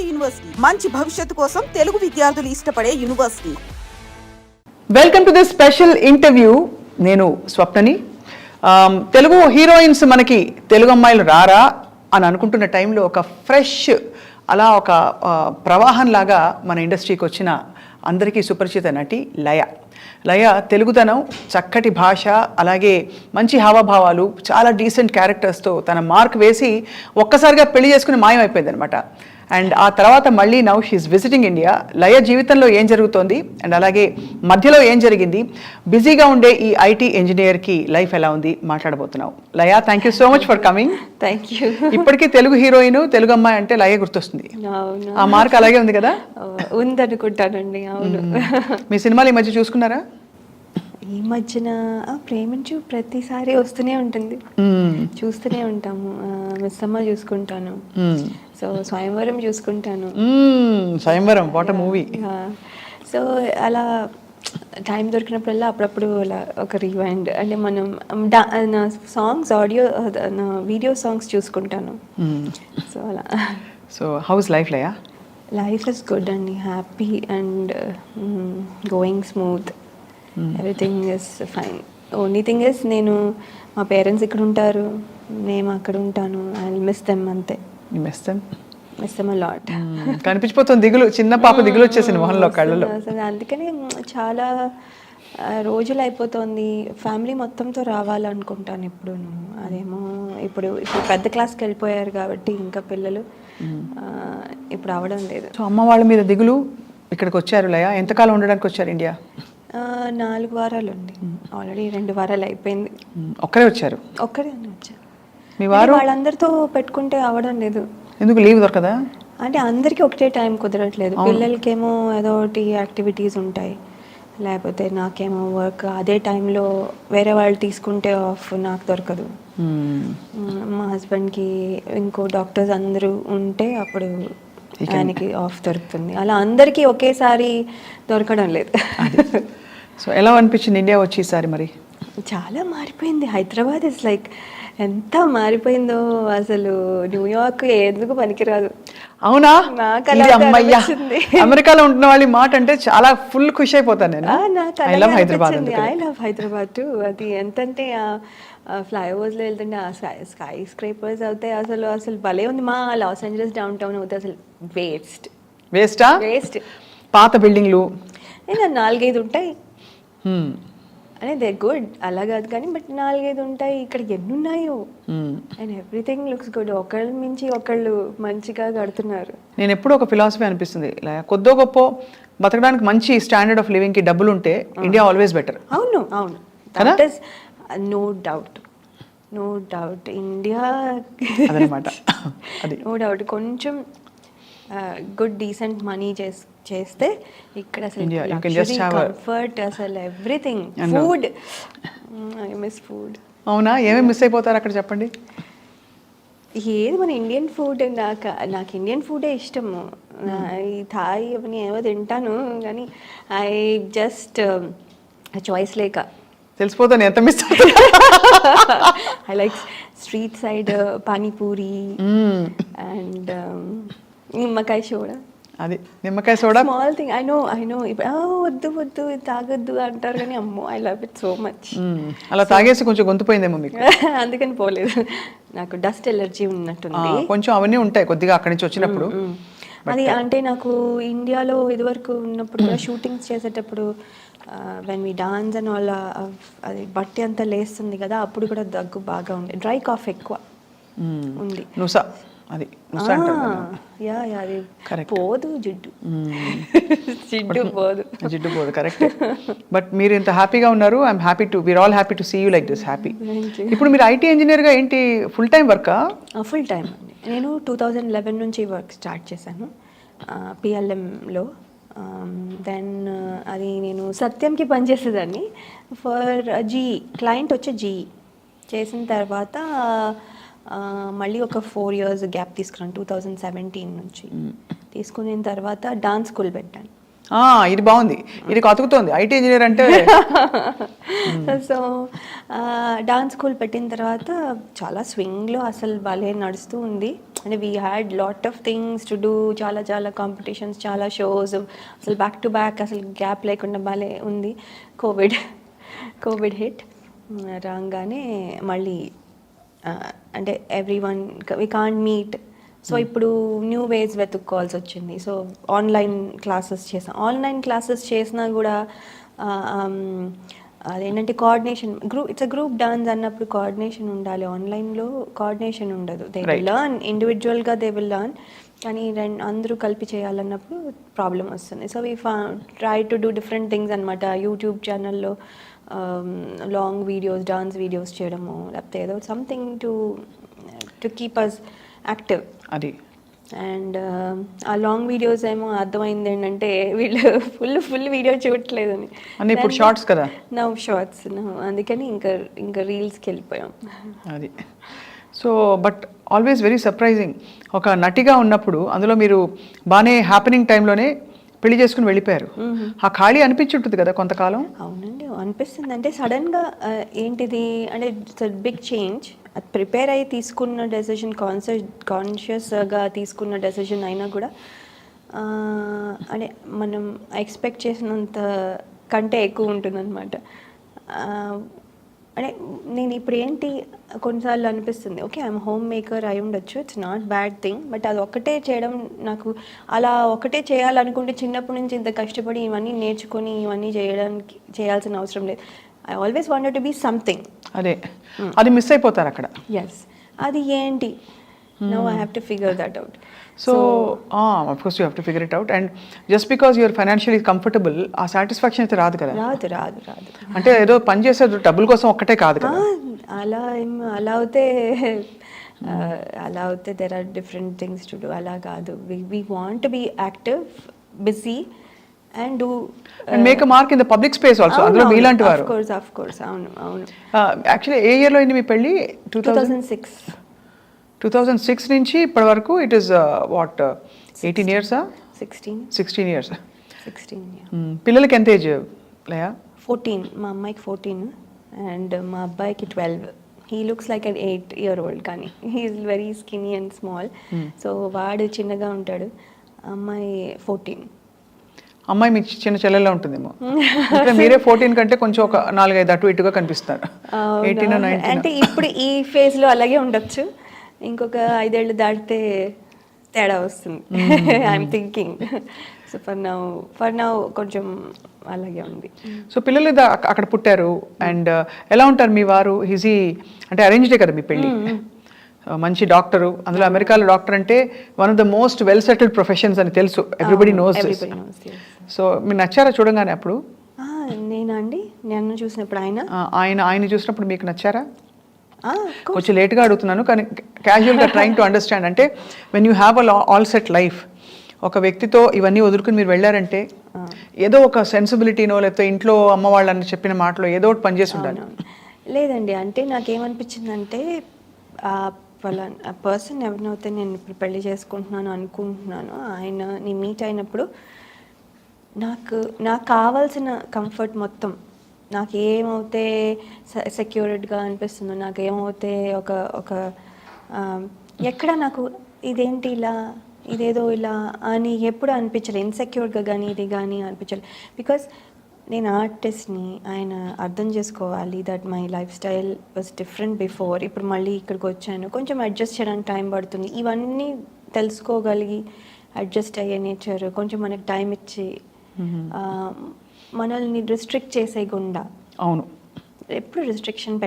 University మంచి భవిష్యత్తు కోసం తెలుగు విద్యార్థులు ఇష్టపడే university. Welcome to this special interview. నేను స్వప్నని. తెలుగు హీరోయిన్స్ మనకి తెలుగు అమ్మాయిలు రారా అని అనుకుంటున్న టైంలో ఒక ఫ్రెష్ అలా ఒక ప్రవాహం లాగా మన ఇండస్ట్రీకి వచ్చిన అందరికీ సుపరిచిత నటి లయ తెలుగుదనం, చక్కటి భాష, అలాగే మంచి హావభావాలు, చాలా డీసెంట్ క్యారెక్టర్స్తో తన మార్క్ వేసి ఒక్కసారిగా పెళ్లి చేసుకుని మాయమైపోయింది అనమాట. అండ్ ఆ తర్వాత మళ్ళీ నౌ షీఈస్ విజిటింగ్ ఇండియా. లయ జీవితంలో ఏం జరుగుతోంది అండ్ అలాగే మధ్యలో ఏం జరిగింది, బిజీగా ఉండే ఈ ఐటీ ఇంజనీర్కి లైఫ్ ఎలా ఉంది మాట్లాడబోతున్నాం. Laya, thank you so much for coming. Thank you. ఇప్పటికీ తెలుగు హీరోయిన్, తెలుగు అమ్మాయి అంటే లయ గుర్తొస్తుంది. ఆ మార్క్ అలాగే ఉంది కదా? ఉందనుకుంటానండి. అవును. మీ సినిమాలు ఈ మధ్య చూసుకున్నారా? ఈ మధ్యన ప్రేమించు ప్రతిసారి వస్తూనే ఉంటుంది, చూస్తూనే ఉంటాము. మిస్ అమ్మ చూసుకుంటాను, సో స్వయంవరం చూసుకుంటాను. Swayamvaram, what a movie. So అలా టైం దొరికినప్పుడల్లా అప్పుడప్పుడు అలా ఒక రివైండ్ అంటే మనం నా సాంగ్స్ ఆడియో వీడియో సాంగ్స్ చూసుకుంటాను. సో అలా. So how's life Laya? Life is good అండి, happy and going smooth. Everything is fine. Only thing is నేను మా పేరెంట్స్ ఇక్కడ ఉంటారు, నేను అక్కడ ఉంటాను. ఐ మిస్ దెమ్ అంతే. Miss them a lot. కనిపించిపోతుంది దిగులు, చిన్న పాప దిగులు వచ్చేసింది మొహంలో, కళ్ళలో. అసలు అందుకని చాలా రోజులు అయిపోతుంది. ఫ్యామిలీ మొత్తంతో రావాలనుకుంటాను ఇప్పుడు. అదేమో ఇప్పుడు పెద్ద క్లాస్కి వెళ్ళిపోయారు కాబట్టి ఇంకా పిల్లలు ఇప్పుడు అవడం లేదు. సో అమ్మ వాళ్ళ మీద దిగులు. ఇక్కడికి వచ్చారు లయ, ఎంతకాలం ఉండడానికి వచ్చారు ఇండియా? 4 వారాలు అండి. ఆల్రెడీ 2 వారాలు అయిపోయింది. ఒక్కరే వచ్చారు? ఒక్కరే వచ్చారు. మీ వారు? వాళ్ళందరితో పెట్టుకుంటే అవడం లేదు. ఎందుకు, లీవ్ దొరకదా? అంటే అందరికీ ఒకటే టైం కుదరట్లేదు. పిల్లలకేమో ఏదో ఒకటి యాక్టివిటీస్ ఉంటాయి, లేకపోతే నాకేమో వర్క్. అదే టైంలో వేరే వాళ్ళు తీసుకుంటే ఆఫ్ నాకు దొరకదు. మా హస్బెండ్కి ఇంకో డాక్టర్స్ అందరూ ఉంటే అప్పుడు ఆయనకి ఆఫ్ దొరుకుతుంది. అలా అందరికీ ఒకేసారి దొరకడం లేదు. సో ఎలా అనిపించింది ఇండియా వచ్చి ఈసారి? మరి చాలా మారిపోయింది. హైదరాబాద్ ఇస్ లైక్ ఎంత మారిపోయిందో అసలు. న్యూయార్క్ ఎందుకు పనికిరాదు. అవునా? నాకు అమెరికాలో ఉంటున్న వాళ్ళు మాట అంటే చాలా ఫుల్ ఖుషి అయిపోతాను నేను. I love Hyderabad to. అది ఎంతంటే ఫ్లైఓవర్స్లో వెళ్తుంటే ఆ స్కై స్క్రేపర్స్ అవుతాయి. అసలు భలే ఉంది. మా లాస్ ఏంజలస్ డౌన్ టౌన్ అవుతాయి అసలు వేస్ట్. పాత బిల్డింగ్లు 4-5 ఉంటాయి. అంటే దే గుడ్, అలా కాదు కానీ, బట్ 4-5 ఉంటాయి. ఇక్కడ ఎన్ని ఉన్నాయో. And everything looks good. ఒకళ్ళ మించి ఒకళ్ళు మంచిగా కడుతున్నారు. నేను ఎప్పుడు ఒక ఫిలాసఫీ అనిపిస్తుంది, కొద్దో గొప్ప బతకడానికి మంచి స్టాండర్డ్ ఆఫ్ లివింగ్ కి డబ్బులు ఉంటే ఇండియా ఆల్వేస్ బెటర్. అవును. That is no doubt. India అదనమాట. No doubt. కొంచెం గుడ్ డీసెంట్ మనీ చేస్తే ఇక్కడ అసలు కంఫర్ట్, అసలు everything. Food, I miss food. అవునా? ఏమేమి మిస్ అయిపోతారు అక్కడ చెప్పండి. ఏది మన ఇండియన్ ఫుడ్. నాకు ఇండియన్ ఫుడే ఇష్టము. ఈ థాయ్ అవన్నీ ఏవో తింటాను కానీ ఐ జస్ట్ చాయిస్ లేక తెలిసిపోతాను ఎంత miss. I like street side panipuri and నిమ్మకాయ సోడా. అది నిమ్మకాయ soda small thing. I know వద్దు తాగొద్దు అంటారు కానీ అమ్మో I love it so much. అలా తాగేసి కొంచెం గొంతుపోయిందేమో మీకు? అందుకని పోలేదు. నాకు డస్ట్ ఎలర్జీ ఉన్నట్టుంది కొంచెం. అవన్నీ ఉంటాయి కొద్దిగా అక్కడి నుంచి వచ్చినప్పుడు. అది అంటే నాకు ఇండియాలో ఇదివరకు ఉన్నప్పుడు కూడా షూటింగ్స్ చేసేటప్పుడు వెన్ వి డాన్స్ అండ్ వాళ్ళ అది బట్టి అంతా లేస్తుంది కదా, అప్పుడు కూడా దగ్గు బాగా ఉంది. డ్రై కాఫ్ ఎక్కువ ఉంది. అది పోదు జిడ్డు. జిడ్డు పోదు. కరెక్ట్. బట్ మీరు ఇంత హ్యాపీగా ఉన్నారు. I'm happy too, we're all happy to see you like this. Happy. ఇప్పుడు మీరు ఐటీ ఇంజనీర్గా ఏంటి ఫుల్ టైం వర్కా? ఫుల్ టైం అండి. నేను 2011 నుంచి వర్క్ స్టార్ట్ చేశాను పిఎల్ఎంలో. దెన్ అది నేను సత్యంకి పనిచేసేదాన్ని ఫర్ క్లయింట్ వచ్చే జీఈ. చేసిన తర్వాత మళ్ళీ ఒక 4 years గ్యాప్ తీసుకున్నాను. 2017 నుంచి తీసుకున్న తర్వాత డాన్స్ స్కూల్ పెట్టాను. ఇది బాగుంది, ఇది కతుకుతోంది ఐటీ ఇంజనీర్ అంటే. సో డాన్స్ స్కూల్ పెట్టిన తర్వాత చాలా స్వింగ్లో అసలు భలే నడుస్తూ ఉంది. అంటే we had lot of things to do, చాలా చాలా కాంపిటీషన్స్, చాలా షోస్, అసలు బ్యాక్ టు బ్యాక్, అసలు గ్యాప్ లేకుండా భలే ఉంది. కోవిడ్ హిట్ రాగానే మళ్ళీ అంటే everyone we can't meet. So ఇప్పుడు న్యూ వేస్ వెతుక్కోవాల్సి వచ్చింది. సో ఆన్లైన్ క్లాసెస్ చేసినా కూడా అదేంటంటే coordination, it's a group dance అన్నప్పుడు కోఆర్డినేషన్ ఉండాలి. ఆన్లైన్లో కోఆర్డినేషన్ ఉండదు. దే విల్ లర్న్ ఇండివిజువల్గా, దే విల్ లర్న్, కానీ అందరూ కలిపి చేయాలన్నప్పుడు ప్రాబ్లం వస్తుంది. So we try to do different things అనమాట. యూట్యూబ్ ఛానల్లో లాంగ్ వీడియోస్, డాన్స్ వీడియోస్ చేయడము, లేకపోతే ఏదో something to keep us active. అది అండ్ ఆ లాంగ్ వీడియోస్ ఏమో అర్థమైంది ఏంటంటే వీళ్ళు ఫుల్ వీడియో చూడట్లేదని. ఇప్పుడు షార్ట్స్ కదా, షార్ట్స్ అందుకని ఇంకా రీల్స్కి వెళ్ళిపోయాం. అది so but always very surprising. ఒక నటిగా ఉన్నప్పుడు అందులో మీరు బాగానే హ్యాపెనింగ్ టైంలోనే పెళ్లి చేసుకుని వెళ్ళిపోయారు. ఆ ఖాళీ అనిపించుంటుంది కదా కొంతకాలం? అవునండి, అనిపిస్తుంది. అంటే సడన్గా ఏంటిది అంటే ఇట్స్ బిగ్ చేంజ్. అది ప్రిపేర్ అయ్యి తీసుకున్న డెసిషన్, కాన్షియస్గా తీసుకున్న డెసిషన్ అయినా కూడా అంటే మనం ఎక్స్పెక్ట్ చేసినంత కంటే ఎక్కువ ఉంటుందన్నమాట. అంటే నేను ఇప్పుడు ఏంటి కొన్నిసార్లు అనిపిస్తుంది, ఓకే ఐఎమ్ హోమ్ మేకర్ అయి ఉండొచ్చు, it's not bad thing, but అది ఒకటే చేయడం నాకు అలా ఒకటే చేయాలనుకుంటే చిన్నప్పటి నుంచి ఇంత కష్టపడి ఇవన్నీ నేర్చుకొని ఇవన్నీ చేయాల్సిన అవసరం లేదు. I always wanted to be something. అది మిస్ అయిపోతారు అక్కడ. ఎస్, అది ఏంటి now I have to figure that out. So of course you have to figure it out, and just because you are financially comfortable, ఆ satisfaction అయితే రాదు కదా. రాదు అంటే ఏదో పని చేసేది డబ్బుల కోసం ఒక్కటే కాదు కదా. అలా అవుతే there are different things to do. అలా కాదు, we want to be active, busy and do and make a mark in the public space also. అందులో మీలాంటి వారు of course అవును. యాక్చువల్లీ ఏ ఇయర్లో అయింది మీ పెళ్ళి? 2006 నుంచి ఇప్పటి వరకు ఇట్ ఈస్ వాట్ 18 ఇయర్సా? 16 ఇయర్స్. పిల్లలకి ఎంత ఏజ్ లేయా? 14. మా అమ్మాయికి 14 అండ్ మా అబ్బాయికి 12. He looks like an 8-year-old, కానీ he's very skinny and small. So వాడు చిన్నగా ఉంటాడు. అమ్మాయి 14. అమ్మాయి మీ చిన్న చెల్లెల్లో ఉంటుందేమో. మీరే 14 కంటే కొంచెం ఒక 4-5 అటు ఇటుగా కనిపిస్తారు. 18 19 అంటే ఇప్పుడు ఈ ఫేజ్లో అలాగే ఉండొచ్చు, ఇంకొక 5 ఏళ్ళు దాటితే తేడా వస్తుంది. I'm thinking. So for now కొంచెం అలాగే ఉంది. సో పిల్లలు అక్కడ పుట్టారు. అండ్ ఎలా ఉంటారు మీ వారు? ఈజీ అంటే అరేంజ్డే కదా మీ పెళ్ళి? మంచి డాక్టరు, అందులో అమెరికాలో డాక్టర్ అంటే one of the most well settled professions అని తెలుసు, ఎవ్రీబడి నోస్. సో మీరు నచ్చారా చూడగానే అప్పుడు? నేనండి, నన్ను చూసినప్పుడు ఆయన చూసినప్పుడు మీకు నచ్చారా? కొంచెం లేట్గా అడుగుతున్నాను కానీ క్యాజువల్గా ట్రైంగ్ టు అండర్స్టాండ్. అంటే when you have all set life, ఒక వ్యక్తితో ఇవన్నీ వదులుకుని మీరు వెళ్ళారంటే ఏదో ఒక సెన్సిబిలిటీనో లేకపోతే ఇంట్లో అమ్మ వాళ్ళని చెప్పిన మాటలో ఏదో ఒకటి పనిచేసి ఉండాలి. లేదండి, అంటే నాకేమనిపించిందంటే ఆ పర్సన్ ఎవరినైతే నేను ఇప్పుడు పెళ్లి చేసుకుంటున్నాను అనుకుంటున్నాను, ఆయనని మీట్ అయినప్పుడు నాకు కావాల్సిన కంఫర్ట్ మొత్తం, నాకు ఏమవుతే సెక్యూర్డ్గా అనిపిస్తుందో, నాకు ఏమవుతే ఒక ఎక్కడ నాకు ఇదేంటి ఇదేదో ఇలా అని ఎప్పుడు అనిపించలేదు. ఇన్సెక్యూర్డ్గా కానీ ఇది కానీ అనిపించలేదు. బికాస్ నేను ఆర్టిస్ట్ని, ఆయన అర్థం చేసుకోవాలి that my life style was different before. ఇప్పుడు మళ్ళీ ఇక్కడికి వచ్చాను, కొంచెం అడ్జస్ట్ చేయడానికి టైం పడుతుంది. ఇవన్నీ తెలుసుకోగలిగి అడ్జస్ట్ అయ్యే నేచర్, కొంచెం మనకి టైం ఇచ్చి మనల్ని రిస్ట్రిక్ట్ చేసేయకుండా. అవును, ఎప్పుడు రిస్ట్రిక్షన్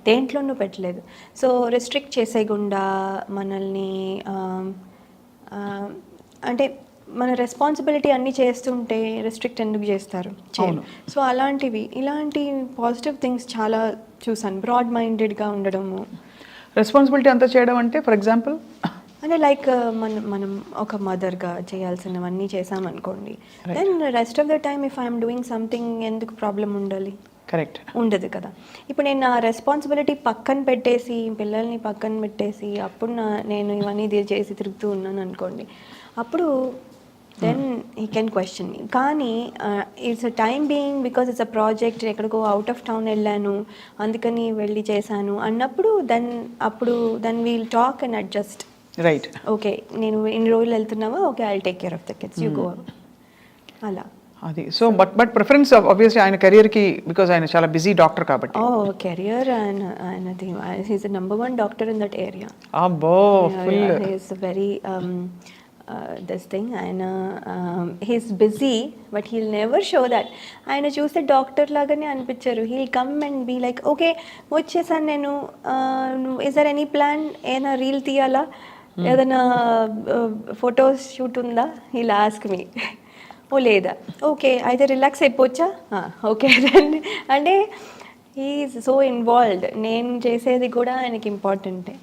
దేంట్లోనూ పెట్టలేదు. సో రిస్ట్రిక్ట్ చేసేయకుండా మనల్ని అంటే మన రెస్పాన్సిబిలిటీ అన్నీ చేస్తుంటే రెస్ట్రిక్ట్ ఎందుకు చేస్తారు? సో ఇలాంటి పాజిటివ్ థింగ్స్ చాలా చూసాను. బ్రాడ్ మైండెడ్గా ఉండడము, రెస్పాన్సిబిలిటీ అంతా చేయడం అంటే ఫర్ ఎగ్జాంపుల్ అంటే లైక్ మనం ఒక మదర్గా చేయాల్సినవన్నీ చేసామనుకోండి, then rest of the time if I'm doing something ఎందుకు ప్రాబ్లం ఉండాలి? కరెక్ట్, ఉండదు కదా. ఇప్పుడు నేను నా రెస్పాన్సిబిలిటీ పక్కన పెట్టేసి, పిల్లల్ని పక్కన పెట్టేసి అప్పుడు నేను ఇవన్నీ చేసి తిరుగుతూ ఉన్నాను అనుకోండి, అప్పుడు then he can question me. కానీ it's a time being, because it's a project, ఎక్కడికో అవుట్ ఆఫ్ టౌన్ వెళ్ళాను అందుకని వెళ్ళి చేశాను అన్నప్పుడు then we'll talk and adjust. Right. Okay నేను ఇన్ని రోజులు వెళ్తున్నావా, okay I take care of the kids, you go. అలా అది సో బట్ ప్రిఫరెన్స్ ఆబ్వియస్లీ ఆయన కెరియర్కి, బికాజ్ ఆయన చాలా బిజీ డాక్టర్ కాబట్టి. కెరియర్ ఆయనది, he's the number 1 doctor in that area. అబ్బో full. He's very this thing, ఆయన he's busy but he'll never show that. ఆయన చూస్తే డాక్టర్ లాగానే అనిపించారు. He'll come and be like okay వచ్చేసాను నేను, ఇస్ దర్ ఎనీ ప్లాన్, ఏదైనా రీల్ తీయాలా, ఏదైనా ఫొటోస్ షూట్ ఉందా, హీల్ ఆస్క్ మీ. ఓ లేదా, ఓకే అయితే రిలాక్స్ అయిపోవచ్చా, ఓకే రండి అంటే ఈజ్ సో ఇన్వాల్వ్డ్. నేను చేసేది కూడా ఆయనకి ఇంపార్టెంటే,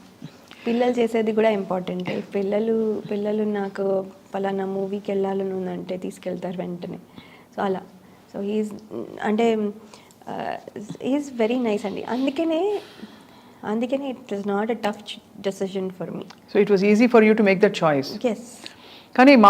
పిల్లలు చేసేది కూడా ఇంపార్టెంటే. పిల్లలు నాకు పలానా మూవీకి వెళ్ళాలని ఉందంటే తీసుకెళ్తారు వెంటనే. సో అలా, సో హీజ్ అంటే ఈజ్ వెరీ నైస్ అండి. అందుకనే it is not a tough decision for me. So it was easy for you to make that choice. Yes. కానీ